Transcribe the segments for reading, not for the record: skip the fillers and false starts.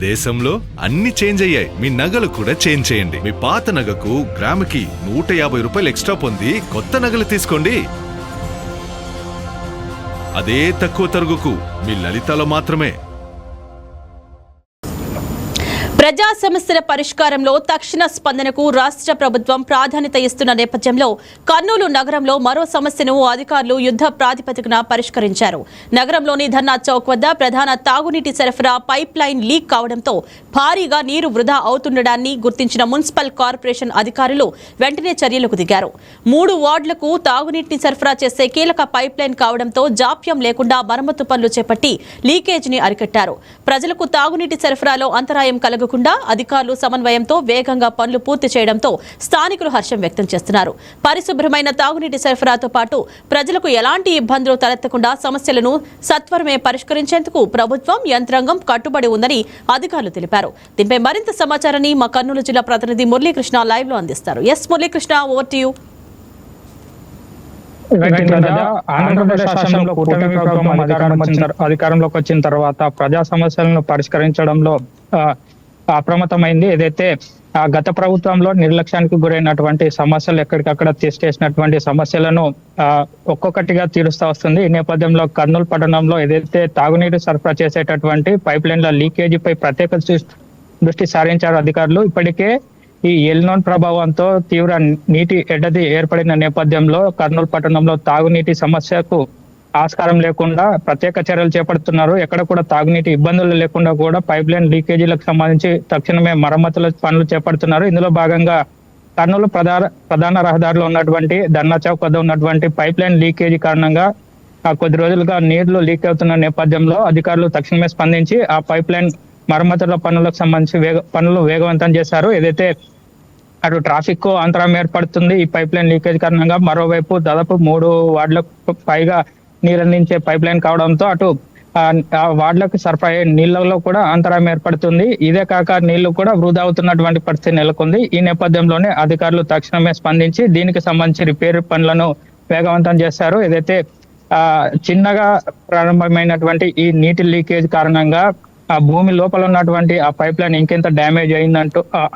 దేశంలో అన్ని చేంజ్ అయ్యాయి, మీ నగలు కూడా చేంజ్ చేయండి. మీ పాత నగకు గ్రాముకి 150 రూపాయలు ఎక్స్ట్రా పొంది కొత్త నగలు తీసుకోండి. అదే తక్కువ తరుగుకు మీ లలితలో మాత్రమే. ప్రజా సమస్యల పరిష్కారంలో తక్షణ స్పందనకు రాష్ట్ర ప్రభుత్వం ప్రాధాన్యత ఇస్తున్న నేపథ్యంలో కర్నూలు నగరంలో మరో సమస్యను అధికారులు యుద్ధ ప్రాతిపదికన పరిష్కరించారు. నగరంలోని ధర్నా చౌక్ వద్ద ప్రధాన తాగునీటి సరఫరా పైప్ లైన్ లీక్ కావడంతో భారీగా నీరు వృధా అవుతుండడాన్ని గుర్తించిన మున్సిపల్ కార్పొరేషన్ అధికారులు వెంటనే చర్యలకు దిగారు. 3 వార్డులకు తాగునీటిని సరఫరా చేసే కీలక పైప్ లైన్ కావడంతో జాప్యం లేకుండా మరమ్మతు పనులు చేపట్టి లీకేజీని అరికట్టారు. ప్రజలకు తాగునీటి సరఫరాలో అంతరాయం కలగకుండా అధికారులు సమన్వయంతో వేగంగా పనులు పూర్తి చేయడంతో స్థానికులు హర్షం వ్యక్తం చేస్తున్నారు. పరిశుభ్రమైన తాగునీటి సరఫరాతో పాటు ప్రజలకు ఎలాంటి ఇబ్బందులు తలెత్తకుండా సమస్యలను సత్వరమే పరిష్కరించేందుకు ప్రభుత్వం యంత్రాంగం కట్టుబడి ఉందని అధికారులు తెలిపారు. దీనిపై మరింత సమాచారాన్ని మా కర్నూలు జిల్లా ప్రతినిధి మురళీకృష్ణ లైవ్ లో అందిస్తారు. Yes Muralikrishna, over to you. Andhra Pradesh రాష్ట్రంలో కూటమి ప్రభుత్వం అధికారంలోకి వచ్చిన తర్వాత ప్రజా సమస్యలను పరిష్కరించడంలో అప్రమత్తమైంది. ఏదైతే గత ప్రభుత్వంలో నిర్లక్ష్యానికి గురైనటువంటి సమస్యలు ఎక్కడికక్కడ చేసినటువంటి సమస్యలను ఒక్కొక్కటిగా తీరుస్తూ వస్తుంది. ఈ నేపథ్యంలో కర్నూలు పట్టణంలో ఏదైతే తాగునీరు సరఫరా చేసేటటువంటి పైప్ లైన్ల లీకేజీపై ప్రత్యేక దృష్టి సారించారు అధికారులు. ఇప్పటికే ఈ ఎల్నోన్ ప్రభావంతో తీవ్ర నీటి ఎద్దడి ఏర్పడిన నేపథ్యంలో కర్నూలు పట్టణంలో తాగునీటి సమస్యకు ఆస్కారం లేకుండా ప్రత్యేక చర్యలు చేపడుతున్నారు. ఎక్కడ కూడా తాగునీటి ఇబ్బందులు లేకుండా కూడా పైప్ లైన్ లీకేజీలకు సంబంధించి తక్షణమే మరమ్మతుల పనులు చేపడుతున్నారు. ఇందులో భాగంగా కర్నూలు ప్రధాన రహదారిలో ఉన్నటువంటి ధర్నా చౌక్ వద్ద ఉన్నటువంటి పైప్ లైన్ లీకేజీ కారణంగా కొద్ది రోజులుగా నీళ్లు లీక్ అవుతున్న నేపథ్యంలో అధికారులు తక్షణమే స్పందించి ఆ పైప్ లైన్ మరమ్మతుల పనులకు సంబంధించి పనులు వేగవంతం చేశారు. ఏదైతే అటు ట్రాఫిక్ అంతరాయం ఏర్పడుతుంది ఈ పైప్ లైన్ లీకేజ్ కారణంగా. మరోవైపు దాదాపు 3 వార్డులకు పైగా నీరు అందించే పైప్ లైన్ కావడంతో అటు వార్డులకు సరఫరా అయ్యే నీళ్లలో కూడా అంతరాయం ఏర్పడుతుంది. ఇదే కాక నీళ్లు కూడా వృధా అవుతున్నటువంటి పరిస్థితి నెలకొంది. ఈ నేపథ్యంలోనే అధికారులు తక్షణమే స్పందించి దీనికి సంబంధించి రిపేర్ పనులను వేగవంతం చేశారు. ఏదైతే చిన్నగా ప్రారంభమైనటువంటి ఈ నీటి లీకేజ్ కారణంగా ఆ భూమి లోపల ఉన్నటువంటి ఆ పైప్ లైన్ ఇంకెంత డ్యామేజ్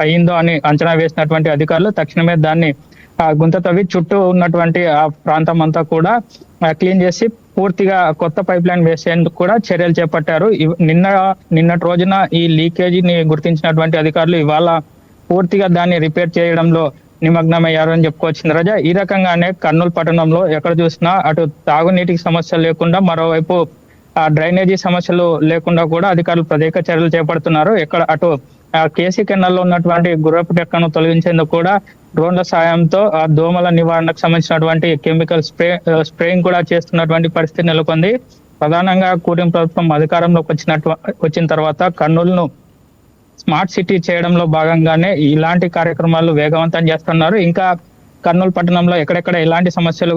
అయిందో అని అంచనా వేసినటువంటి అధికారులు తక్షణమే దాన్ని గుంత తవ్వి చుట్టూ ఉన్నటువంటి ఆ ప్రాంతం అంతా కూడా క్లీన్ చేసి పూర్తిగా కొత్త పైప్ లైన్ వేసేందుకు కూడా చర్యలు చేపట్టారు. నిన్నటి రోజున ఈ లీకేజీని గుర్తించినటువంటి అధికారులు ఇవాళ పూర్తిగా దాన్ని రిపేర్ చేయడంలో నిమగ్నమయ్యారు అని చెప్పుకోవచ్చు. రజా, ఈ రకంగానే కర్నూలు పట్టణంలో ఎక్కడ చూసినా అటు తాగునీటికి సమస్యలు లేకుండా మరోవైపు డ్రైనేజీ సమస్యలు లేకుండా కూడా అధికారులు ప్రత్యేక చర్యలు చేపడుతున్నారు. ఎక్కడ అటు కేసీ కెనాల్లో ఉన్నటువంటి గుర్రపు డెక్కను తొలగించేందుకు కూడా డ్రోన్ల సాయంతో ఆ దోమల నివారణకు సంబంధించినటువంటి కెమికల్ స్ప్రేయింగ్ కూడా చేస్తున్నటువంటి పరిస్థితి నెలకొంది. ప్రధానంగా కూటమి ప్రభుత్వం అధికారంలోకి వచ్చిన తర్వాత కర్నూలును స్మార్ట్ సిటీ చేయడంలో భాగంగానే ఇలాంటి కార్యక్రమాలు వేగవంతం చేస్తున్నారు. ఇంకా కర్నూలు పట్టణంలో ఎక్కడెక్కడ ఎలాంటి సమస్యలు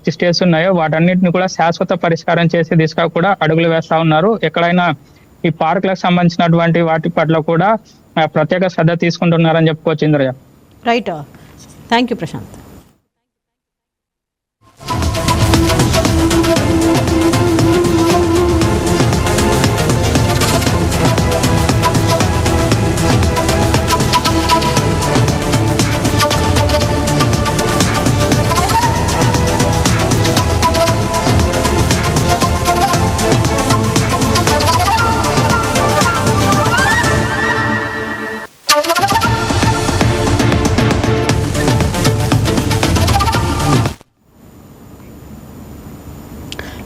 తిష్టేస్తున్నాయో వాటన్నిటిని కూడా శాశ్వత పరిష్కారం చేసే దిశగా కూడా అడుగులు వేస్తా ఉన్నారు. ఎక్కడైనా ఈ పార్కులకు సంబంధించినటువంటి వాటి పట్ల కూడా ప్రత్యేక శ్రద్ధ తీసుకుంటున్నారని చెప్పుకోవచ్చు. Indraja. Right, thank you Prashant.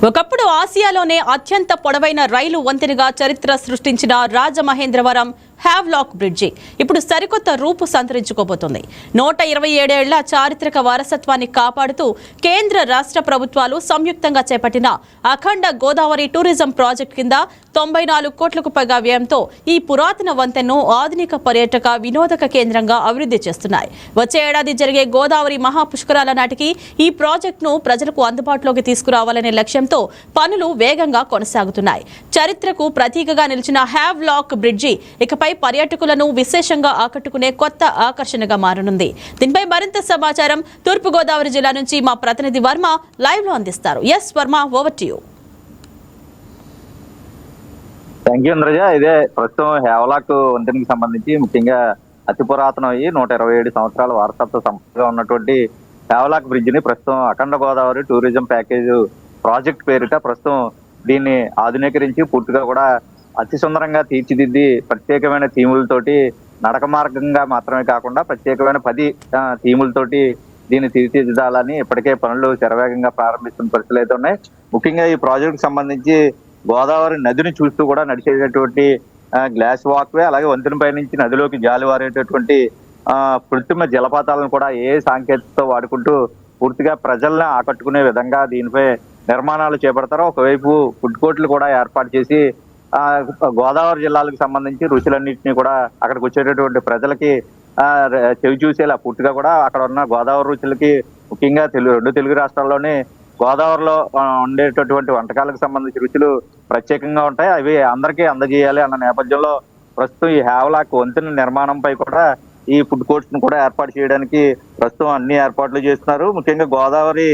ఒకప్పుడు ఆసియాలోనే అత్యంత పొడవైన రైలు వంతెనగా చరిత్ర సృష్టించిన రాజమహేంద్రవరం హ్యావ్లాక్ బ్రిడ్జి ఇప్పుడు సరికొత్త రూపు సంతరించుకోబోతోంది. 127 ఏళ్ల చారిత్రక వారసత్వాన్ని కాపాడుతూ కేంద్ర రాష్ట్ర ప్రభుత్వాలు సంయుక్తంగా చేపట్టిన అఖండ గోదావరి టూరిజం ప్రాజెక్టు కింద 94 కోట్లకు పైగా వ్యయంతో ఈ పురాతన వంతెనను ఆధునిక పర్యాటక వినోదక కేంద్రంగా అభివృద్ధి చేస్తున్నాయి. వచ్చే ఏడాది జరిగే గోదావరి మహాపుష్కరాల నాటికి ఈ ప్రాజెక్టును ప్రజలకు అందుబాటులోకి తీసుకురావాలనే లక్ష్యంతో పనులు వేగంగా కొనసాగుతున్నాయి. చరిత్రకు ప్రతీకగా నిలిచిన హ్యావ్లాక్ బ్రిడ్జి ఇకపై పర్యాటకులను విశేషంగా ఆకట్టుకునే కొత్త ఆకర్షణగా మారనుంది. దీనిపై మరింత సమాచారం తూర్పుగోదావరి జిల్లా నుంచి మా ప్రతినిధి వర్మ లైవ్ లో అందిస్తారు. Yes Varma, over to you. Thank you Indraja. ఇదే ప్రస్తుతం హేవలాక్ వంతెనకి సంబంధించి ముఖ్యంగా అతి పురాతనం అయ్యి 127 సంవత్సరాల వారసత్వ సంపదగా ఉన్నటువంటి హేవలాక్ బ్రిడ్జ్ ని ప్రస్తుతం అఖండ గోదావరి టూరిజం ప్యాకేజ్ ప్రాజెక్ట్ పేరిట ప్రస్తుతం దీన్ని ఆధునీకరించి పూర్తిగా కూడా అతి సుందరంగా తీర్చిదిద్ది ప్రత్యేకమైన థీములతోటి నడక మార్గంగా మాత్రమే కాకుండా ప్రత్యేకమైన 10 థీములతోటి దీన్ని తీర్చిదిద్దాలని ఇప్పటికే పనులు శరవేగంగా ప్రారంభిస్తున్న పరిస్థితులు అయితే ఉన్నాయి. ముఖ్యంగా ఈ ప్రాజెక్ట్ సంబంధించి గోదావరి నదిని చూస్తూ కూడా నడిచేటటువంటి గ్లాస్ వాక్వే, అలాగే వంతెనపై నుంచి నదిలోకి జాలివారేటటువంటి కృత్రిమ జలపాతాలను కూడా ఏ సాంకేతికతో వాడుకుంటూ పూర్తిగా ప్రజల్ని ఆకట్టుకునే విధంగా దీనిపై నిర్మాణాలు చేపడతారో, ఒకవైపు ఫుడ్ కోర్టులు కూడా ఏర్పాటు చేసి గోదావరి జిల్లాలకు సంబంధించి రుచులన్నింటినీ కూడా అక్కడికి వచ్చేటటువంటి ప్రజలకి చెవి చూసేలా పూర్తిగా కూడా అక్కడ ఉన్న గోదావరి రుచులకి, ముఖ్యంగా రెండు తెలుగు రాష్ట్రాల్లోనే గోదావరిలో ఉండేటటువంటి వంటకాలకు సంబంధించి రుచులు ప్రత్యేకంగా ఉంటాయి. అవి అందరికీ అందజేయాలి అన్న నేపథ్యంలో ప్రస్తుతం ఈ హేవలాక్ వంతెన నిర్మాణంపై కూడా ఈ ఫుడ్ కోర్ట్స్ ను కూడా ఏర్పాటు చేయడానికి ప్రస్తుతం అన్ని ఏర్పాట్లు చేస్తున్నారు. ముఖ్యంగా గోదావరి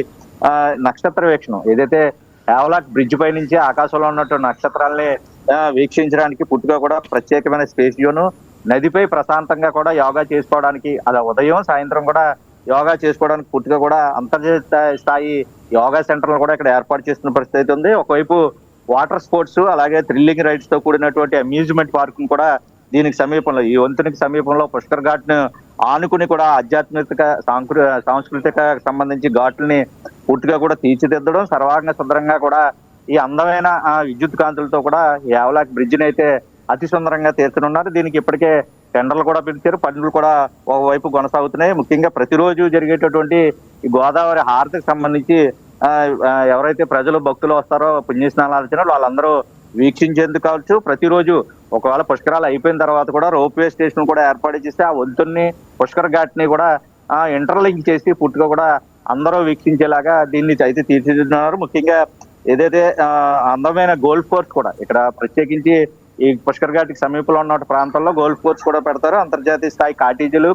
నక్షత్ర వీక్షణం ఏదైతే హేవలాక్ బ్రిడ్జ్ పై నుంచి ఆకాశంలో ఉన్నటువంటి నక్షత్రాలని వీక్షించడానికి పూర్తిగా కూడా ప్రత్యేకమైన స్పేస్ జోను, నదిపై ప్రశాంతంగా కూడా యోగా చేసుకోవడానికి, అలా ఉదయం సాయంత్రం కూడా యోగా చేసుకోవడానికి పూర్తిగా కూడా అంతర్జాతీయ స్థాయి యోగా సెంటర్లు కూడా ఇక్కడ ఏర్పాటు చేస్తున్న పరిస్థితి ఉంది. ఒకవైపు వాటర్ స్పోర్ట్స్, అలాగే థ్రిల్లింగ్ రైడ్స్ తో కూడినటువంటి అమ్యూజ్మెంట్ పార్క్ కూడా దీనికి సమీపంలో, ఈ వంతెనకి సమీపంలో పుష్కర్ ఘాట్ ను ఆనుకుని కూడా ఆధ్యాత్మిక సాంస్కృతిక సంబంధించి ఘాట్లని పూర్తిగా కూడా తీర్చిదిద్దడం, సర్వాంగ సుందరంగా కూడా ఈ అందమైన విద్యుత్ కాంతులతో కూడా ఈ హేవలాక్ బ్రిడ్జ్ ని అయితే అతి సుందరంగా తీర్చనున్నారు. దీనికి ఇప్పటికే టెండర్లు కూడా పిలిచారు, పనులు కూడా ఒకవైపు కొనసాగుతున్నాయి. ముఖ్యంగా ప్రతిరోజు జరిగేటటువంటి ఈ గోదావరి హారతికి సంబంధించి ఎవరైతే ప్రజలు భక్తులు వస్తారో పుణ్యస్నానాలు వచ్చిన వాళ్ళందరూ వీక్షించేందుకు కావచ్చు, ప్రతిరోజు ఒకవేళ పుష్కరాలు అయిపోయిన తర్వాత కూడా రోప్వే స్టేషన్ కూడా ఏర్పాటు చేస్తే ఆ వంతుని పుష్కర్ ఘాట్ ని కూడా ఇంటర్లింక్ చేసి పూర్తిగా కూడా అందరూ వీక్షించేలాగా దీన్ని అయితే తీర్చిదిద్దుతున్నారు. ముఖ్యంగా ఏదైతే అందమైన గోల్ఫ్ కోర్స్ కూడా ఇక్కడ ప్రత్యేకించి ఈ పుష్కర్ ఘాట్ కి సమీపంలో ఉన్న ప్రాంతాల్లో గోల్ఫ్ కోర్స్ కూడా పెడతారు. అంతర్జాతీయ స్థాయి కాటేజీలు,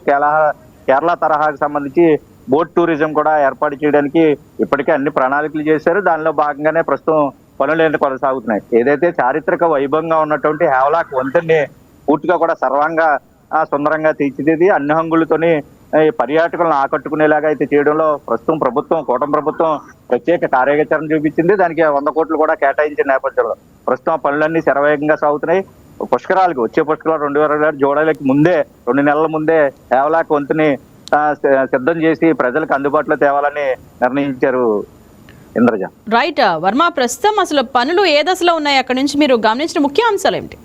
కేరళ తరహాకు సంబంధించి బోట్ టూరిజం కూడా ఏర్పాటు చేయడానికి ఇప్పటికే అన్ని ప్రణాళికలు చేశారు. దానిలో భాగంగానే ప్రస్తుతం పనులు కొనసాగుతున్నాయి. ఏదైతే చారిత్రక వైభవంగా ఉన్నటువంటి హేవలాక్ వంతెన్ని పూర్తిగా కూడా సర్వంగా సుందరంగా తీర్చిదిద్ది అన్ని హంగులతోని పర్యాటకులను ఆకట్టుకునేలాగా అయితే చేయడంలో ప్రస్తుతం ప్రభుత్వం, కూటమి ప్రభుత్వం ప్రత్యేక కార్యాచరణ చూపించింది. దానికి 100 కోట్లు కూడా కేటాయించిన నేపథ్యంలో ప్రస్తుతం పనులన్నీ శరవేగంగా సాగుతున్నాయి. పుష్కరాలకు వచ్చే పుష్కరాలు 2020 జూలైకి ముందే 2 నెలల ముందే హేవలాక్ వంతుని సిద్ధం చేసి ప్రజలకు అందుబాటులో తేవాలని నిర్ణయించారు. ఇంద్రజ. రైట్ వర్మ, ప్రస్తుతం అసలు పనులు ఏ దశలో ఉన్నాయి, అక్కడ నుంచి మీరు గమనించిన ముఖ్య అంశాలు ఏమిటి?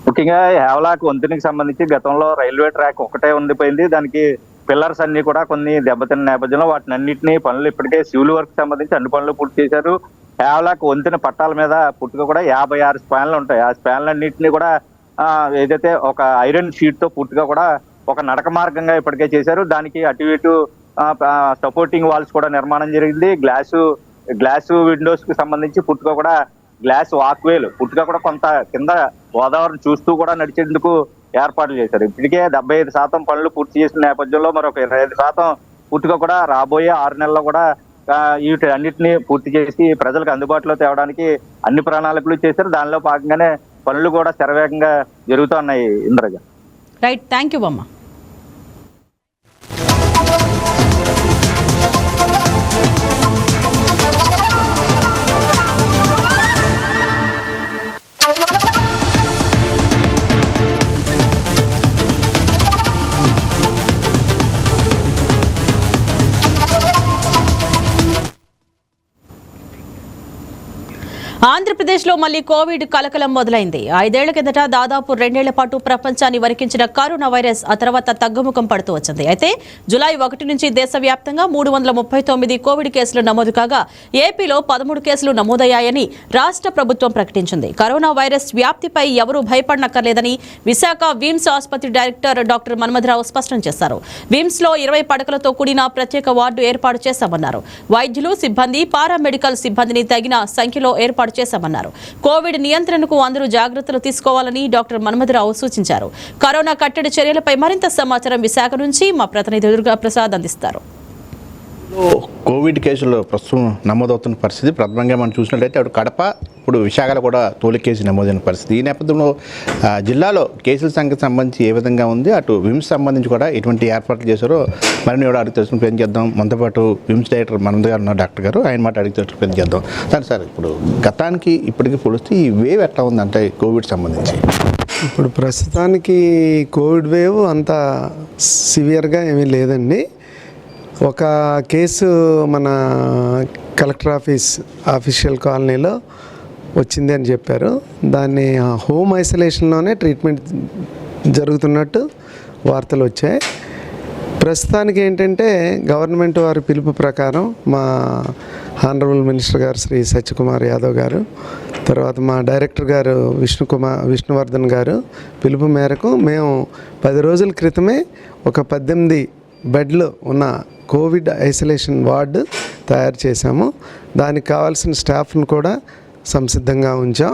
ముఖ్యంగా హేవలాక్ వంతెనకి సంబంధించి గతంలో రైల్వే ట్రాక్ ఒకటే ఉండిపోయింది. దానికి పిల్లర్స్ అన్ని కూడా కొన్ని దెబ్బతిన్న నేపథ్యంలో వాటిని అన్నింటినీ పనులు ఇప్పటికే సివిల్ వర్క్ సంబంధించి అన్ని పనులు పూర్తి చేశారు. హేవలాక్ వంతెన పట్టాల మీద పూర్తిగా కూడా 56 స్పాన్లు ఉంటాయి. ఆ స్పాన్లు అన్నింటినీ కూడా ఏదైతే ఒక ఐరన్ షీట్ తో పూర్తిగా కూడా ఒక నడక మార్గంగా ఇప్పటికే చేశారు. దానికి అటు ఇటు సపోర్టింగ్ వాల్స్ కూడా నిర్మాణం జరిగింది. గ్లాసు విండోస్ కి సంబంధించి పూర్తిగా కూడా గ్లాస్ వాక్వేలు పూర్తిగా కూడా కొంత కింద గోదావరిని చూస్తూ కూడా నడిచేందుకు ఏర్పాట్లు చేశారు. ఇప్పటికే 75% పనులు పూర్తి చేసిన నేపథ్యంలో మరొక 25% పూర్తిగా కూడా రాబోయే 6 నెలల్లో కూడా వీటి అన్నింటినీ పూర్తి చేసి ప్రజలకు అందుబాటులో తేవడానికి అన్ని ప్రణాళికలు చేశారు. దానిలో భాగంగానే పనులు కూడా శరవేగంగా జరుగుతున్నాయి. ఇంద్రజ. రైట్, థ్యాంక్ యూ బొమ్మ. ఆంధ్రప్రదేశ్లో మళ్లీ కోవిడ్ కలకలం మొదలైంది. 5 ఏళ్ల కిందట దాదాపు 2 ఏళ్ల పాటు ప్రపంచాన్ని వరికించిన కరోనా వైరస్ ఆ తర్వాత తగ్గుముఖం పడుతూ వచ్చింది. అయితే జూలై 1 నుంచి దేశవ్యాప్తంగా 339 కోవిడ్ కేసులు నమోదు కాగా ఏపీలో 13 కేసులు నమోదయ్యాయని రాష్ట్ర ప్రభుత్వం ప్రకటించింది. కరోనా వైరస్ వ్యాప్తిపై ఎవరూ భయపడనక్కర్లేదని విశాఖ విమ్స్ ఆసుపత్రి డైరెక్టర్ డాక్టర్ మన్మథరావు స్పష్టం చేశారు. విమ్స్ లో 20 పడకలతో కూడిన ప్రత్యేక వార్డు ఏర్పాటు చేశామన్నారు. వైద్యులు, సిబ్బంది, పారామెడికల్ సిబ్బందిని తగిన సంఖ్యలో ఏర్పాటు చేశామన్నారు. కోవిడ్ నియంత్రణకు అందరూ జాగ్రత్తలు తీసుకోవాలని డాక్టర్ మన్మథరావు సూచించారు. కరోనా కట్టడి చర్యలపై మరింత సమాచారం విశాఖ నుంచి మా ప్రతినిధి దుర్గా ప్రసాద్ అందిస్తారు. కోవిడ్ కేసులు ప్రస్తుతం నమోదవుతున్న పరిస్థితి ప్రథమంగా మనం చూసినట్లయితే అటు కడప, ఇప్పుడు విశాఖలో కూడా తొలి కేసు నమోదైన పరిస్థితి. ఈ నేపథ్యంలో జిల్లాలో కేసుల సంఖ్యకు సంబంధించి ఏ విధంగా ఉంది, అటు విమ్స్ సంబంధించి కూడా ఎటువంటి ఏర్పాట్లు చేశారో మరిన్ని కూడా అడిగి తెలుసుకుని ప్రయత్నం చేద్దాం. మనతో పాటు విమ్స్ డైరెక్టర్ మనంద గారు ఉన్నారు, డాక్టర్ గారు, ఆయన మాట అడిగి తెలుసుకుని ప్రయత్నం చేద్దాం. సార్ ఇప్పుడు గతానికి ఇప్పటికీ పోలిస్తే ఈ వేవ్ ఎట్లా ఉంది అంటే కోవిడ్ సంబంధించి? ఇప్పుడు ప్రస్తుతానికి కోవిడ్ వేవ్ అంత సివియర్గా ఏమీ లేదండి. ఒక కేసు మన కలెక్టర్ ఆఫీషియల్ కాలనీలో వచ్చింది అని చెప్పారు. దాన్ని హోమ్ ఐసోలేషన్లోనే ట్రీట్మెంట్ జరుగుతున్నట్టు వార్తలు వచ్చాయి. ప్రస్తుతానికి ఏంటంటే గవర్నమెంట్ వారి పిలుపు ప్రకారం మా హానరబుల్ మినిస్టర్ గారు శ్రీ సత్యకుమార్ యాదవ్ గారు, తర్వాత మా డైరెక్టర్ గారు విష్ణువర్ధన్ గారు పిలుపు మేరకు మేము 10 రోజుల క్రితమే ఒక 18 బెడ్లు ఉన్న కోవిడ్ ఐసోలేషన్ వార్డు తయారు చేశాము. దానికి కావాల్సిన స్టాఫ్ను కూడా సంసిద్ధంగా ఉంచాం.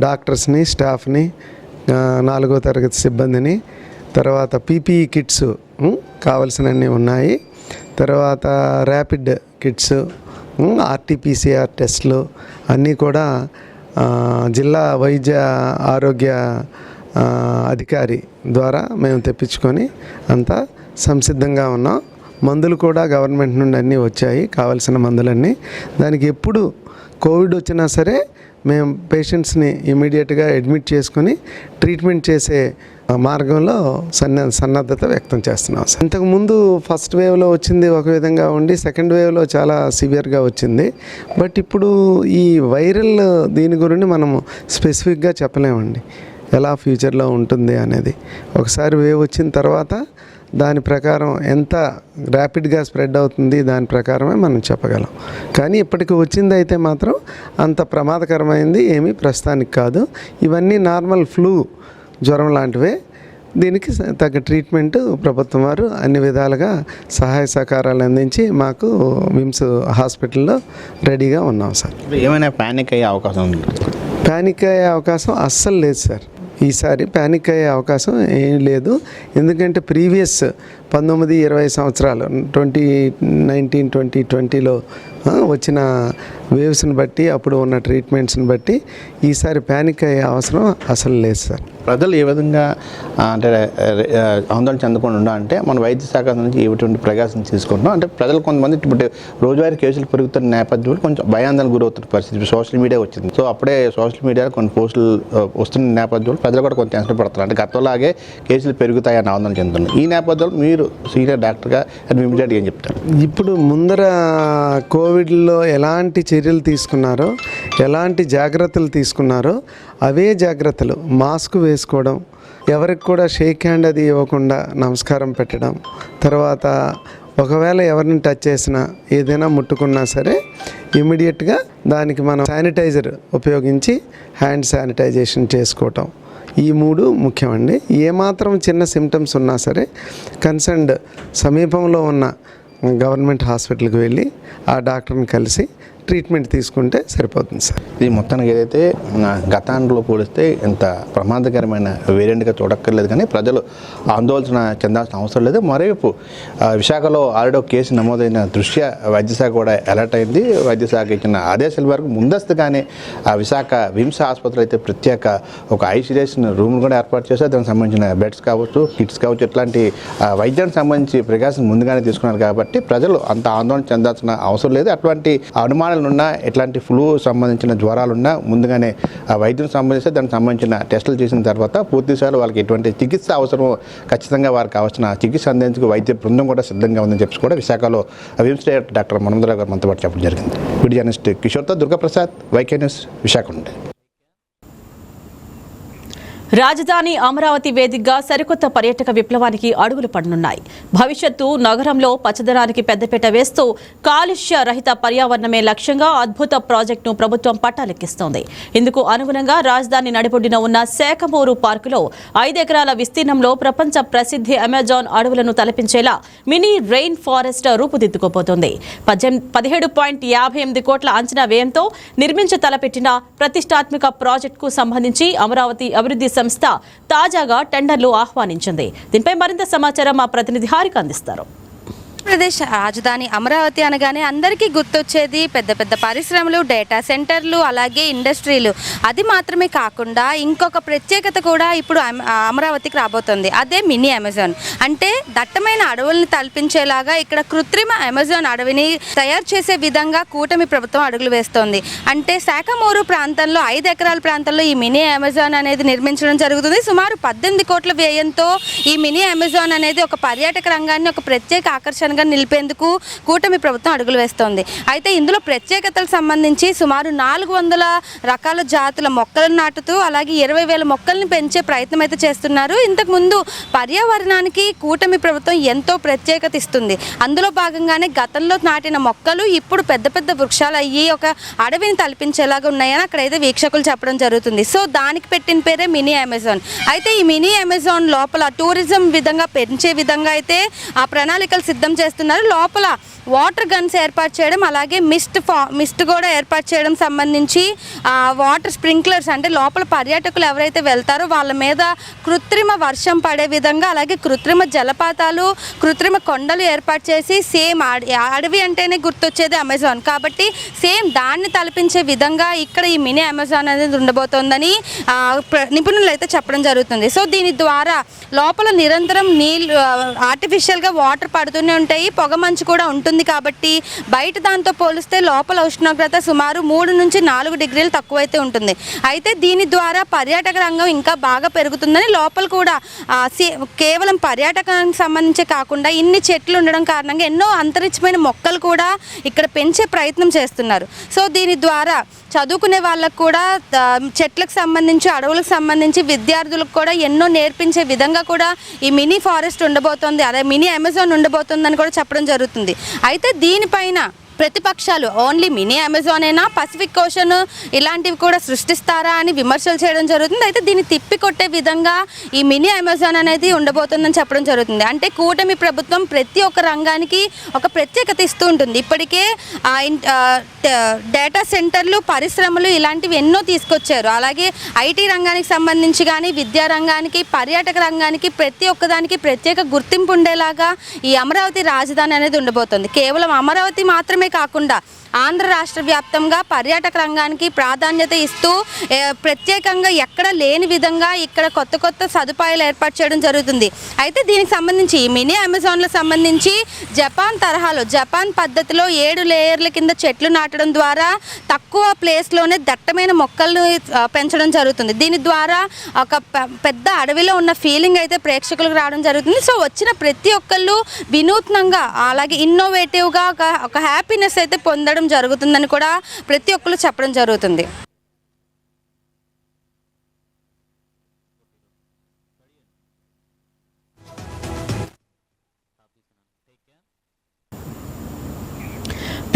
డాక్టర్స్ని, స్టాఫ్ని, 4వ తరగతి సిబ్బందిని, తర్వాత పీపీఈ కిట్స్ కావాల్సినవన్నీ ఉన్నాయి. తర్వాత ర్యాపిడ్ కిట్స్, ఆర్టీపీసీఆర్ టెస్ట్లు అన్నీ కూడా జిల్లా వైద్య ఆరోగ్య అధికారి ద్వారా మేము తెప్పించుకొని అంతా సంసిద్ధంగా ఉన్నాం. మందులు కూడా గవర్నమెంట్ నుండి అన్నీ వచ్చాయి, కావాల్సిన మందులన్నీ. దానికి ఎప్పుడు కోవిడ్ వచ్చినా సరే మేము పేషెంట్స్ని ఇమీడియట్గా అడ్మిట్ చేసుకుని ట్రీట్మెంట్ చేసే మార్గంలో సన్నద్ధత వ్యక్తం చేస్తున్నాం. ఇంతకుముందు ఫస్ట్ వేవ్లో వచ్చింది ఒక విధంగా ఉండి సెకండ్ వేవ్లో చాలా సివియర్గా వచ్చింది. బట్ ఇప్పుడు ఈ వైరల్ దీని గురించి మనము స్పెసిఫిక్గా చెప్పలేమండి ఎలా ఫ్యూచర్లో ఉంటుంది అనేది. ఒకసారి వేవ్ వచ్చిన తర్వాత దాని ప్రకారం ఎంత ర్యాపిడ్గా స్ప్రెడ్ అవుతుంది దాని ప్రకారమే మనం చెప్పగలం. కానీ ఇప్పటికి వచ్చింది అయితే మాత్రం అంత ప్రమాదకరమైంది ఏమీ ప్రస్తుతానికి కాదు. ఇవన్నీ నార్మల్ ఫ్లూ జ్వరం లాంటివే. దీనికి తగ్గ ట్రీట్మెంట్ ప్రభుత్వం వారు అన్ని విధాలుగా సహాయ సహకారాలు అందించి మాకు విమ్స్ హాస్పిటల్లో రెడీగా ఉన్నాం సార్. ఏమైనా ప్యానిక్ అయ్యే అవకాశం ఉంది? ప్యానిక్ అయ్యే అవకాశం అస్సలు లేదు సార్. ఈసారి ప్యానిక్ అయ్యే అవకాశం ఏం లేదు. ఎందుకంటే ప్రీవియస్ 19-20 సంవత్సరాలు 2019, 2020లో వచ్చిన వేవ్స్ని బట్టి అప్పుడు ఉన్న ట్రీట్మెంట్స్ని బట్టి ఈసారి ప్యానిక్ అయ్యే అవసరం అసలు లేదు సార్. ప్రజలు ఏ విధంగా అంటే ఆందోళన చెందకుండా ఉండాలంటే మన వైద్య శాఖ నుంచి ఎటువంటి ప్రకాశం తీసుకుంటున్నాం అంటే ప్రజలు కొంతమంది ఇప్పుడు రోజువారీ కేసులు పెరుగుతున్న నేపథ్యంలో కొంచెం భయాందోళన గురవుతున్న పరిస్థితి సోషల్ మీడియా వచ్చింది. సో అప్పుడే సోషల్ మీడియాలో కొన్ని పోస్టులు వస్తున్న నేపథ్యంలో ప్రజలు కూడా కొంచెం టెన్షన్ పడుతున్నారు. అంటే గతంలాగే కేసులు పెరుగుతాయని ఆందోళన చెందుతున్నారు. ఈ నేపథ్యంలో మీరు సీనియర్ డాక్టర్గా ఇమీడియట్గా ఏం చెప్తారు? ఇప్పుడు ముందర కోవిడ్లో ఎలాంటి చర్యలు తీసుకున్నారో, ఎలాంటి జాగ్రత్తలు తీసుకున్నారో అవే జాగ్రత్తలు మాస్క్ వేసుకోవడం, ఎవరికి కూడా షేక్ హ్యాండ్ అది ఇవ్వకుండా నమస్కారం పెట్టడం, తర్వాత ఒకవేళ ఎవరిని టచ్ చేసినా ఏదైనా ముట్టుకున్నా సరే ఇమీడియట్గా దానికి మనం శానిటైజర్ ఉపయోగించి హ్యాండ్ శానిటైజేషన్ చేసుకోవటం, ఈ 3 ముఖ్యమండి. ఏమాత్రం చిన్న సిమ్టమ్స్ ఉన్నా సరే కన్సర్న్డ్ సమీపంలో ఉన్న గవర్నమెంట్ హాస్పిటల్కి వెళ్ళి ఆ డాక్టర్ని కలిసి ట్రీట్మెంట్ తీసుకుంటే సరిపోతుంది సార్. ఇది మొత్తానికి ఏదైతే గతాంలో పోలిస్తే ఎంత ప్రమాదకరమైన వేరియంట్గా చూడక్కర్లేదు, కానీ ప్రజలు ఆందోళన చెందాల్సిన అవసరం లేదు. మరోవైపు విశాఖలో ఆల్రెడీ కేసు నమోదైన దృష్ట్యా వైద్యశాఖ కూడా అలర్ట్ అయింది. వైద్యశాఖ ఇచ్చిన ఆదేశాల వరకు ముందస్తుగానే విశాఖ విమ్స్ ఆసుపత్రి అయితే ప్రత్యేక ఒక ఐసోలేషన్ రూమ్ కూడా ఏర్పాటు చేశారు. దానికి సంబంధించిన బెడ్స్ కావచ్చు, కిట్స్ కావచ్చు, ఇట్లాంటి వైద్యానికి సంబంధించి ప్రికాషన్ ముందుగానే తీసుకున్నారు. కాబట్టి ప్రజలు అంత ఆందోళన చెందాల్సిన అవసరం లేదు. అటువంటి అనుమానాలు ఉన్నా, ఎట్లాంటి ఫ్లూ సంబంధించిన జ్వరాలున్నా ముందుగానే వైద్యం సంబంధిస్తే దానికి సంబంధించిన టెస్టులు చేసిన తర్వాత పూర్తిసారి వాళ్ళకి ఎటువంటి చికిత్స అవసరమో ఖచ్చితంగా వారికి కావాల్సిన చికిత్స అందించుకు వైద్య బృందం కూడా సిద్ధంగా ఉందని చెప్పి కూడా విశాఖలో విమ్స్ డైరెక్టర్ డాక్టర్ మనందరావు గారు మనతో పాటు చెప్పడం జరిగింది. వీడియో జర్నలిస్ట్ కిషోర్తో దుర్గాప్రసాద్, వైకే న్యూస్, విశాఖ నుండి. రాజధాని అమరావతి వేదికగా సరికొత్త పర్యాటక విప్లవానికి అడుగులు పడనున్నాయి. భవిష్యత్తు నగరంలో పచ్చదనానికి పెద్దపీట వేస్తూ కాలుష్య రహిత పర్యావరణమే లక్ష్యంగా అద్భుత ప్రాజెక్టును ప్రభుత్వం పట్టాలెక్కిస్తోంది. ఇందుకు అనుగుణంగా రాజధాని నడిబొడ్డున ఉన్న శాఖమూరు పార్కులో 5 ఎకరాల విస్తీర్ణంలో ప్రపంచ ప్రసిద్ధి అమెజాన్ అడవులను తలపించేలా మినీ రెయిన్ ఫారెస్ట్ రూపుదిద్దుకోబోతోంది. 17.58 కోట్ల అంచనా వ్యయంతో నిర్మించ తలపెట్టిన ప్రతిష్టాత్మక ప్రాజెక్టుకు సంబంధించి అమరావతి అభివృద్ధి సంస్థ తాజాగా టెండర్లు ఆహ్వానించింది. దీనిపై మరింత సమాచారం మా ప్రతినిధి హారిక అందిస్తారు. ఆంధ్రప్రదేశ్ రాజధాని అమరావతి అనగానే అందరికీ గుర్తొచ్చేది పెద్ద పెద్ద పరిశ్రమలు, డేటా సెంటర్లు, అలాగే ఇండస్ట్రీలు. అది మాత్రమే కాకుండా ఇంకొక ప్రత్యేకత కూడా ఇప్పుడు అమరావతికి రాబోతుంది. అదే మినీ అమెజాన్. అంటే దట్టమైన అడవుల్ని తలపించేలాగా ఇక్కడ కృత్రిమ అమెజాన్ అడవిని తయారు చేసే విధంగా కూటమి ప్రభుత్వం అడుగులు వేస్తోంది. అంటే శాఖమూరు ప్రాంతంలో 5 ఎకరాల ప్రాంతంలో ఈ మినీ అమెజాన్ అనేది నిర్మించడం జరుగుతుంది. సుమారు 18 కోట్ల వ్యయంతో ఈ మినీ అమెజాన్ అనేది ఒక పర్యాటక రంగాన్ని ఒక ప్రత్యేక ఆకర్షణగా నిలిపేందుకు కూటమి ప్రభుత్వం అడుగులు వేస్తోంది. అయితే ఇందులో ప్రత్యేకతలకు సంబంధించి సుమారు 400 రకాల జాతుల మొక్కలను నాటుతూ అలాగే 20,000 మొక్కల్ని పెంచే ప్రయత్నం అయితే చేస్తున్నారు. ఇంతకుముందు పర్యావరణానికి కూటమి ప్రభుత్వం ఎంతో ప్రత్యేకత ఇస్తుంది. అందులో భాగంగానే గతంలో నాటిన మొక్కలు ఇప్పుడు పెద్ద పెద్ద వృక్షాలు అయ్యి ఒక అడవిని తలపించేలాగా ఉన్నాయని అక్కడైతే వీక్షకులు చెప్పడం జరుగుతుంది. సో దానికి పెట్టిన పేరే మినీ అమెజాన్. అయితే ఈ మినీ అమెజాన్ లోపల టూరిజం విధంగా పెంచే విధంగా అయితే ఆ ప్రణాళికలు సిద్ధం చేస్తున్నారు. లోపల వాటర్ గన్స్ ఏర్పాటు చేయడం, అలాగే మిస్ట్ కూడా ఏర్పాటు చేయడం సంబంధించి వాటర్ స్ప్రింక్లర్స్, అంటే లోపల పర్యాటకులు ఎవరైతే వెళ్తారో వాళ్ళ మీద కృత్రిమ వర్షం పడే విధంగా, అలాగే కృత్రిమ జలపాతాలు, కృత్రిమ కొండలు ఏర్పాటు చేసి సేమ్ అడవి అంటేనే గుర్తొచ్చేది అమెజాన్ కాబట్టి సేమ్ దాన్ని తలపించే విధంగా ఇక్కడ ఈ మినీ అమెజాన్ అనేది ఉండబోతోందని నిపుణులు అయితే చెప్పడం జరుగుతుంది. సో దీని ద్వారా లోపల నిరంతరం నీళ్ళు ఆర్టిఫిషియల్గా వాటర్ పడుతూనే ఉంటాయి, పొగ మంచు కూడా ఉంటుంది. కాబట్టి బయట దాంతో పోలిస్తే లోపల ఉష్ణోగ్రత సుమారు 3 నుంచి 4 డిగ్రీలు తక్కువైతే ఉంటుంది. అయితే దీని ద్వారా పర్యాటక రంగం ఇంకా బాగా పెరుగుతుందని లోపల కూడా కేవలం పర్యాటకానికి సంబంధించే కాకుండా ఇన్ని చెట్లు ఉండడం కారణంగా ఎన్నో అంతరిక్షమైన మొక్కలు కూడా ఇక్కడ పెంచే ప్రయత్నం చేస్తున్నారు. సో దీని ద్వారా చదువుకునే వాళ్ళకు కూడా చెట్లకు సంబంధించి, అడవులకు సంబంధించి విద్యార్థులకు కూడా ఎన్నో నేర్పించే విధంగా కూడా ఈ మినీ ఫారెస్ట్ ఉండబోతోంది, అదే మినీ అమెజాన్ ఉండబోతోందని కూడా చెప్పడం జరుగుతుంది. అయితే దీనిపైన ప్రతిపక్షాలు ఓన్లీ మినీ అమెజానేనా, పసిఫిక్ ఓషన్ ఇలాంటివి కూడా సృష్టిస్తారా అని విమర్శలు చేయడం జరుగుతుంది. అయితే దీన్ని తిప్పికొట్టే విధంగా ఈ మినీ అమెజాన్ అనేది ఉండబోతుందని చెప్పడం జరుగుతుంది. అంటే కూటమి ప్రభుత్వం ప్రతి ఒక్క రంగానికి ఒక ప్రత్యేకత ఇస్తూ ఉంటుంది. ఇప్పటికే డేటా సెంటర్లు, పరిశ్రమలు ఇలాంటివి ఎన్నో తీసుకొచ్చారు. అలాగే ఐటీ రంగానికి సంబంధించి కానీ, విద్యా రంగానికి, పర్యాటక రంగానికి ప్రతి ఒక్కదానికి ప్రత్యేక గుర్తింపు ఉండేలాగా ఈ అమరావతి రాజధాని అనేది ఉండబోతుంది. కేవలం అమరావతి మాత్రమే కాకుండా ఆంధ్ర రాష్ట్ర వ్యాప్తంగా పర్యాటక రంగానికి ప్రాధాన్యత ఇస్తూ ప్రత్యేకంగా ఎక్కడ లేని విధంగా ఇక్కడ కొత్త కొత్త సదుపాయాలు ఏర్పాటు చేయడం జరుగుతుంది. అయితే దీనికి సంబంధించి ఈ మినీ అమెజాన్లో సంబంధించి జపాన్ తరహాలో, జపాన్ పద్ధతిలో 7 లేయర్ల కింద చెట్లు నాటడం ద్వారా తక్కువ ప్లేస్లోనే దట్టమైన మొక్కలను పెంచడం జరుగుతుంది. దీని ద్వారా ఒక పెద్ద అడవిలో ఉన్న ఫీలింగ్ అయితే ప్రేక్షకులకు రావడం జరుగుతుంది. సో వచ్చిన ప్రతి ఒక్కళ్ళు వినూత్నంగా అలాగే ఇన్నోవేటివ్గా ఒక హ్యాపీనెస్ అయితే పొందడం జరుగుతుందని కూడా ప్రతి ఒక్కరు చెప్పడం జరుగుతుంది.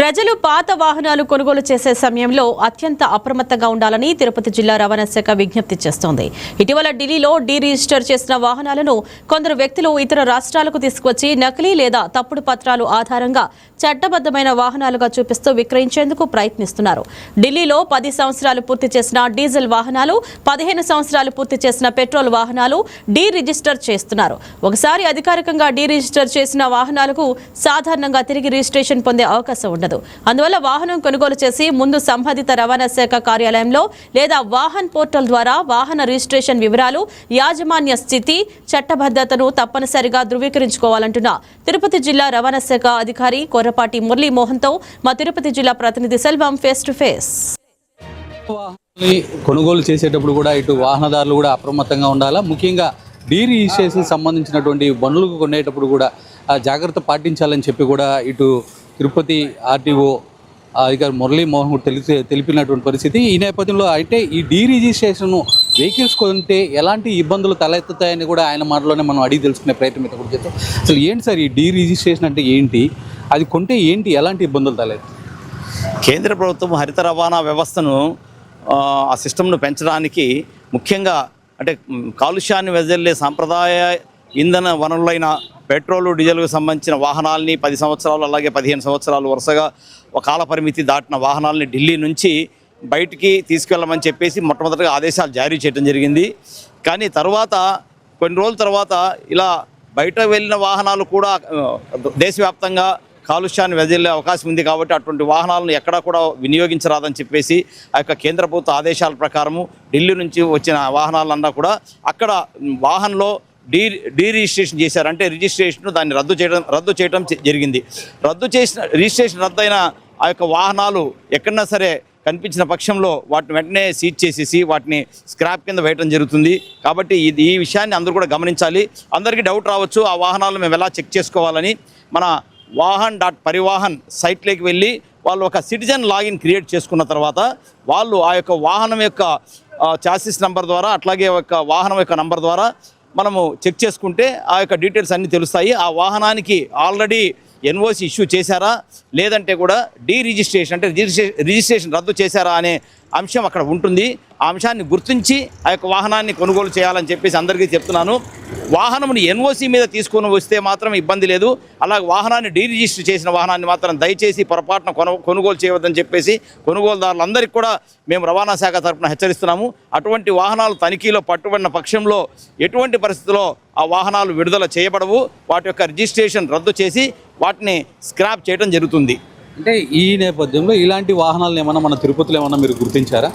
ప్రజలు పాత వాహనాలు కొనుగోలు చేసే సమయంలో అత్యంత అప్రమత్తంగా ఉండాలని తిరుపతి జిల్లా రవాణా శాఖ విజ్ఞప్తి చేస్తోంది. ఇటీవల ఢిల్లీలో డీ రిజిస్టర్ చేసిన వాహనాలను కొందరు వ్యక్తులు ఇతర రాష్ట్రాలకు తీసుకువచ్చి నకిలీ లేదా తప్పుడు పత్రాలు ఆధారంగా చట్టబద్దమైన వాహనాలుగా చూపిస్తూ విక్రయించేందుకు ప్రయత్నిస్తున్నారు. ఢిల్లీలో 10 సంవత్సరాలు పూర్తి చేసిన డీజిల్ వాహనాలు, 15 సంవత్సరాలు పూర్తి చేసిన పెట్రోల్ వాహనాలు డీ రిజిస్టర్ చేస్తున్నారు. ఒకసారి అధికారికంగా డీ రిజిస్టర్ చేసిన వాహనాలకు సాధారణంగా తిరిగి రిజిస్ట్రేషన్ పొందే అవకాశం ఉండదు. అందువల్ల వాహనం కొనుగోలు చేసి ముందు సంబంధిత రవాణా శాఖ కార్యాలయంలో లేదా వాహన్ పోర్టల్ ద్వారా వాహన రిజిస్ట్రేషన్ వివరాలు, యాజమాన్య స్థితి, చట్టబద్ధతను తప్పనిసరిగా ధృవీకరించుకోవాలంటున్న తిరుపతి జిల్లా రవాణా శాఖ అధికారి కొర్రపాటి మురళీమోహన్తో మా తిరుపతి జిల్లా ప్రతినిధి సెల్వం ఫేస్ టు ఫేస్. కొనుగోలు చేసేటప్పుడు కూడా ఇటు వాహనదారులు కూడా అప్రమత్తంగా ఉండాలా. ముఖ్యంగా డీ రిజిస్ట్రేషన్ సంబంధించినటువంటి బండ్లకు కొనేటప్పుడు కూడా జాగ్రత్త పాటించాలని చెప్పి కూడా ఇటు తిరుపతి ఆర్టీఓ అధికారి మురళీమోహన్ తెలిపినటువంటి పరిస్థితి. ఈ నేపథ్యంలో అయితే ఈ డీ రిజిస్ట్రేషన్ వెహికల్స్ కొంటే ఎలాంటి ఇబ్బందులు తలెత్తుతాయని కూడా ఆయన మాటలోనే మనం అడిగి తెలుసుకునే ప్రయత్నం అయితే కూడా చేస్తాం. అసలు ఏంటి సార్ ఈ డీ రిజిస్ట్రేషన్ అంటే ఏంటి, అది కొంటే ఏంటి, ఎలాంటి ఇబ్బందులు తలెత్తాయి? కేంద్ర ప్రభుత్వం హరిత రవాణా వ్యవస్థను ఆ సిస్టమ్ను పెంచడానికి ముఖ్యంగా అంటే కాలుష్యాన్ని వెదజల్లే సాంప్రదాయ ఇంధన వనరులైన పెట్రోల్, డీజిల్కు సంబంధించిన వాహనాలని 10 సంవత్సరాలు అలాగే 15 సంవత్సరాలు వరుసగా ఒక కాల పరిమితి దాటిన వాహనాలని ఢిల్లీ నుంచి బయటికి తీసుకెళ్ళమని చెప్పేసి మొట్టమొదటిగా ఆదేశాలు జారీ చేయడం జరిగింది. కానీ తర్వాత కొన్ని రోజుల తర్వాత ఇలా బయట వెళ్ళిన వాహనాలు కూడా దేశవ్యాప్తంగా కాలుష్యాన్ని వెదజల్లే అవకాశం ఉంది కాబట్టి అటువంటి వాహనాలను ఎక్కడా కూడా వినియోగించరాదని చెప్పేసి ఆ యొక్క కేంద్ర ప్రభుత్వ ఆదేశాల ప్రకారము ఢిల్లీ నుంచి వచ్చిన వాహనాలన్నా కూడా అక్కడ వాహనంలో డీ రిజిస్ట్రేషన్ చేశారు. అంటే రిజిస్ట్రేషన్ దాన్ని రద్దు చేయడం జరిగింది. రిజిస్ట్రేషన్ రద్దయిన ఆ యొక్క వాహనాలు ఎక్కడన్నా సరే కనిపించిన పక్షంలో వాటిని వెంటనే సీజ్ చేసేసి వాటిని స్క్రాప్ కింద వేయడం జరుగుతుంది. కాబట్టి ఈ విషయాన్ని అందరూ కూడా గమనించాలి. అందరికీ డౌట్ రావచ్చు ఆ వాహనాలను మేము ఎలా చెక్ చేసుకోవాలని. మన వాహన్.పరివాహన్ సైట్లోకి వెళ్ళి వాళ్ళు ఒక సిటిజన్ లాగిన్ క్రియేట్ చేసుకున్న తర్వాత వాళ్ళు ఆ యొక్క వాహనం యొక్క చాసిస్ నెంబర్ ద్వారా అట్లాగే ఒక వాహనం యొక్క నంబర్ ద్వారా మనము చెక్ చేసుకుంటే ఆ యొక్క డీటెయిల్స్ అన్నీ తెలుస్తాయి. ఆ వాహనానికి ఆల్రెడీ ఎన్ఓసి ఇష్యూ చేశారా లేదంటే కూడా రిజిస్ట్రేషన్ అంటే రిజిస్ట్రేషన్ రద్దు చేశారా అనే అంశం అక్కడ ఉంటుంది. ఆ అంశాన్ని గుర్తించి ఆ యొక్క వాహనాన్ని కొనుగోలు చేయాలని చెప్పేసి అందరికీ చెప్తున్నాను. వాహనంని ఎన్ఓసి మీద తీసుకొని వస్తే మాత్రం ఇబ్బంది లేదు. అలాగే వాహనాన్ని రిజిస్టర్ చేసిన వాహనాన్ని మాత్రం దయచేసి పొరపాటున కొనుగోలు చేయవద్దని చెప్పేసి కొనుగోలుదారులందరికీ కూడా మేము రవాణా శాఖ తరఫున హెచ్చరిస్తున్నాము. అటువంటి వాహనాలు తనిఖీలో పట్టుబడిన పక్షంలో ఎటువంటి పరిస్థితుల్లో ఆ వాహనాలు విడుదల చేయబడవు. వాటి యొక్క రిజిస్ట్రేషన్ రద్దు చేసి వాటిని స్క్రాప్ చేయడం జరుగుతుంది. అంటే ఈ నేపథ్యంలో ఇలాంటి వాహనాలను ఏమన్నా మన తిరుపతిలో ఏమన్నా మీరు గుర్తించారా?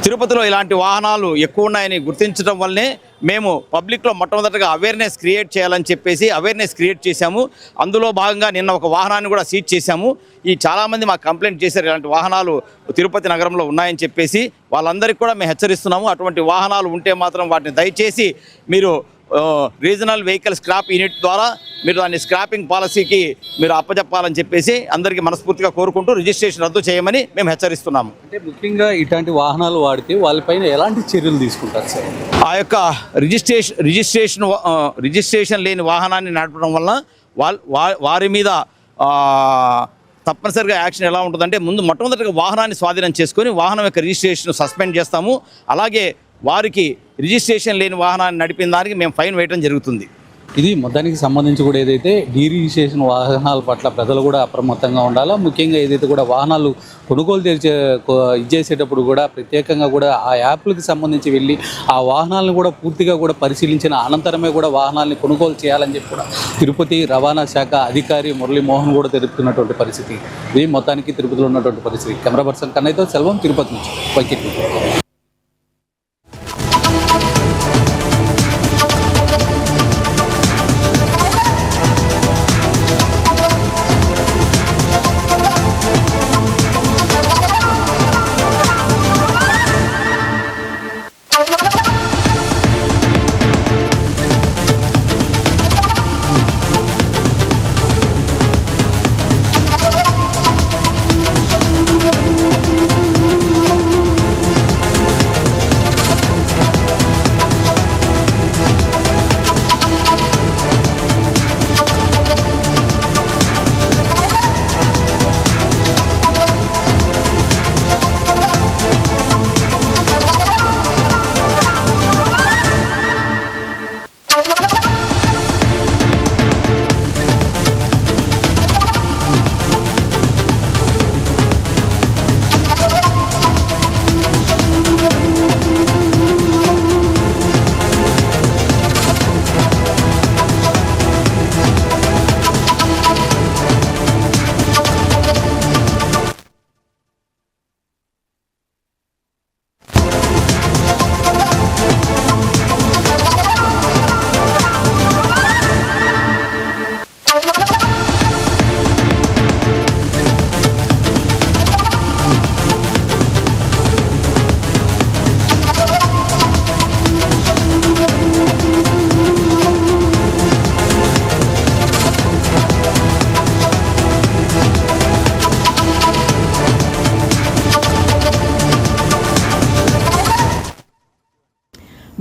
తిరుపతిలో ఇలాంటి వాహనాలు ఎక్కువ ఉన్నాయని గుర్తించడం వల్లనే మేము పబ్లిక్లో మొట్టమొదటిగా అవేర్నెస్ క్రియేట్ చేయాలని చెప్పేసి అవేర్నెస్ క్రియేట్ చేశాము. అందులో భాగంగా నిన్న ఒక వాహనాన్ని కూడా సీజ్ చేశాము. ఈ చాలామంది మాకు కంప్లైంట్ చేశారు ఇలాంటి వాహనాలు తిరుపతి నగరంలో ఉన్నాయని చెప్పేసి. వాళ్ళందరికీ కూడా మేము హెచ్చరిస్తున్నాము. అటువంటి వాహనాలు ఉంటే మాత్రం వాటిని దయచేసి మీరు రీజనల్ వెహికల్ స్క్రాప్ యూనిట్ ద్వారా మీరు దాన్ని స్క్రాపింగ్ పాలసీకి మీరు అప్పచెప్పాలని చెప్పేసి అందరికీ మనస్ఫూర్తిగా కోరుకుంటూ రిజిస్ట్రేషన్ రద్దు చేయమని మేము హెచ్చరిస్తున్నాము. అంటే ముఖ్యంగా ఇట్లాంటి వాహనాలు వాడితే వాళ్ళపైన ఎలాంటి చర్యలు తీసుకుంటారు సార్? ఆ యొక్క రిజిస్ట్రేషన్ లేని వాహనాన్ని నడపడం వల్ల వారి మీద తప్పనిసరిగా యాక్షన్ ఎలా ఉంటుందంటే ముందు మొట్టమొదటిగా వాహనాన్ని స్వాధీనం చేసుకొని వాహనం యొక్క రిజిస్ట్రేషన్ సస్పెండ్ చేస్తాము. అలాగే వారికి రిజిస్ట్రేషన్ లేని వాహనాన్ని నడిపిన దానికి మేము ఫైన్ వేయడం జరుగుతుంది. ఇది మొత్తానికి సంబంధించి కూడా ఏదైతే రిజిస్ట్రేషన్ వాహనాల పట్ల ప్రజలు కూడా అప్రమత్తంగా ఉండాలో, ముఖ్యంగా ఏదైతే కూడా వాహనాలు కొనుగోలు చేసేటప్పుడు కూడా ప్రత్యేకంగా కూడా ఆ యాప్లకు సంబంధించి వెళ్ళి ఆ వాహనాలను కూడా పూర్తిగా కూడా పరిశీలించిన అనంతరమే కూడా వాహనాలను కొనుగోలు చేయాలని చెప్పి కూడా తిరుపతి రవాణా శాఖ అధికారి మురళీమోహన్ కూడా తెలుపుతున్నటువంటి పరిస్థితి. ఇది మొత్తానికి తిరుపతిలో ఉన్నటువంటి పరిస్థితి. కెమెరా పర్సన్ కన్నయ్యతో సెల్వం, తిరుపతి నుంచి వైకెట్.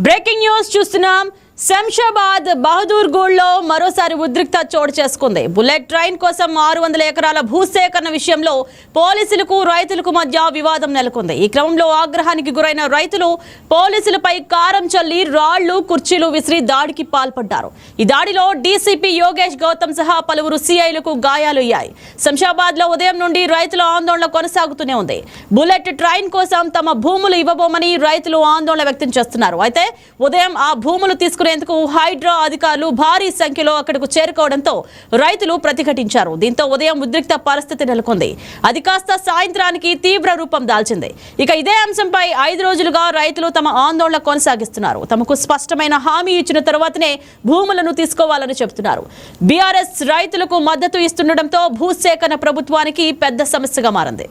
బ్రేకింగ్ న్యూస్ చూస్తున్నాం. శంషాబాద్ బహదూర్గూడ్లో మరోసారి ఉద్రిక్త చోటు చేసుకుంది. బుల్లెట్ ట్రైన్ కోసం 600 ఎకరాల భూసేకరణ విషయంలో పోలీసులకు రైతులకు మధ్య వివాదం నెలకొంది. ఈ క్రమంలో ఆగ్రహానికి గురైన రైతులు పోలీసులపై కారం చల్లి రాళ్లు, కుర్చీలు విసిరి దాడికి పాల్పడ్డారు. ఈ దాడిలో డీసీపీ యోగేష్ గౌతమ్ సహా పలువురు సీఐలకు గాయాలయ్యాయి. శంషాబాద్ లో ఉదయం నుండి రైతుల ఆందోళన కొనసాగుతూనే ఉంది. బుల్లెట్ ట్రైన్ కోసం తమ భూములు ఇవ్వబోమని రైతులు ఆందోళన వ్యక్తం చేస్తున్నారు. అయితే ఉదయం ఆ భూములు తీసుకుని తీసుకునేందుకు హైడ్రా అధికారులు భారీ సంఖ్యలో అక్కడకు చేరుకోవడంతో రైతులు ప్రతిఘటించారు. దీంతో ఉదయం ఉద్రిక్త పరిస్థితి నెలకొంది. అది కాస్త సాయంత్రానికి తీవ్ర రూపం దాల్చింది. ఇక ఇదే అంశంపై 5 రోజులుగా రైతులు తమ ఆందోళన కొనసాగిస్తున్నారు. తమకు స్పష్టమైన హామీ ఇచ్చిన తర్వాతనే భూములను తీసుకోవాలని చెబుతున్నారు. బీఆర్ఎస్ రైతులకు మద్దతు ఇస్తుండటంతో భూసేకరణ ప్రభుత్వానికి పెద్ద సమస్యగా మారింది.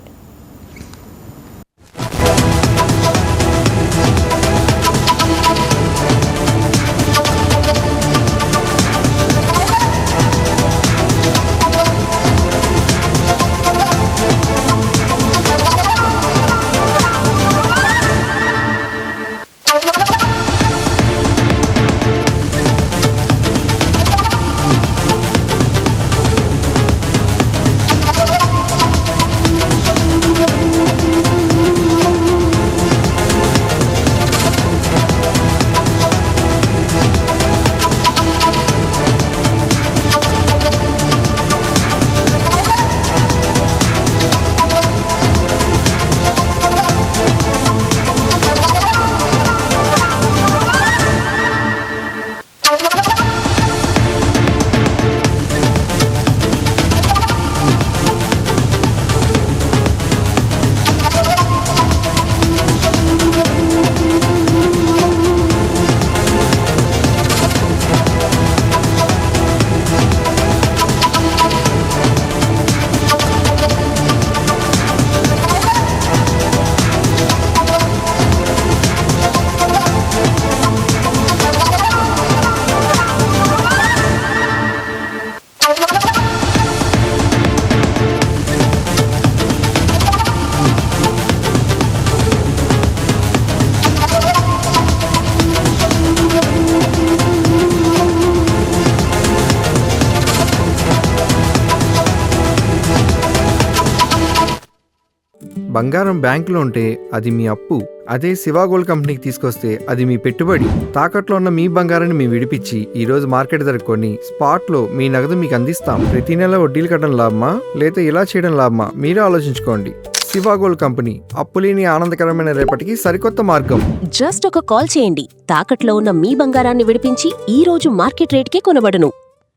బంగారం బ్యాంకులో ఉంటే అది మీ అప్పు, అదే శివ గోల్డ్ కంపెనీకి తీసుకొస్తే అది మీ పెట్టుబడి. తాకట్లో ఉన్న మీ బంగారాన్ని మేము విడిపించి ఈ రోజు మార్కెట్ ధర కొని స్పాట్లో మీ నగదు మీకు అందిస్తాం. ప్రతి నెల వడ్డీలు కట్టడం లాభమా లేదా ఇలా చేయడం లాభమా మీరే ఆలోచించుకోండి. శివ గోల్డ్ కంపెనీ, అప్పులేని ఆనందకరమైన రేపటికి సరికొత్త మార్గం. జస్ట్ ఒక కాల్ చేయండి. తాకట్లో ఉన్న మీ బంగారాన్ని విడిపించి ఈ రోజు మార్కెట్ రేట్కే కొనబడును.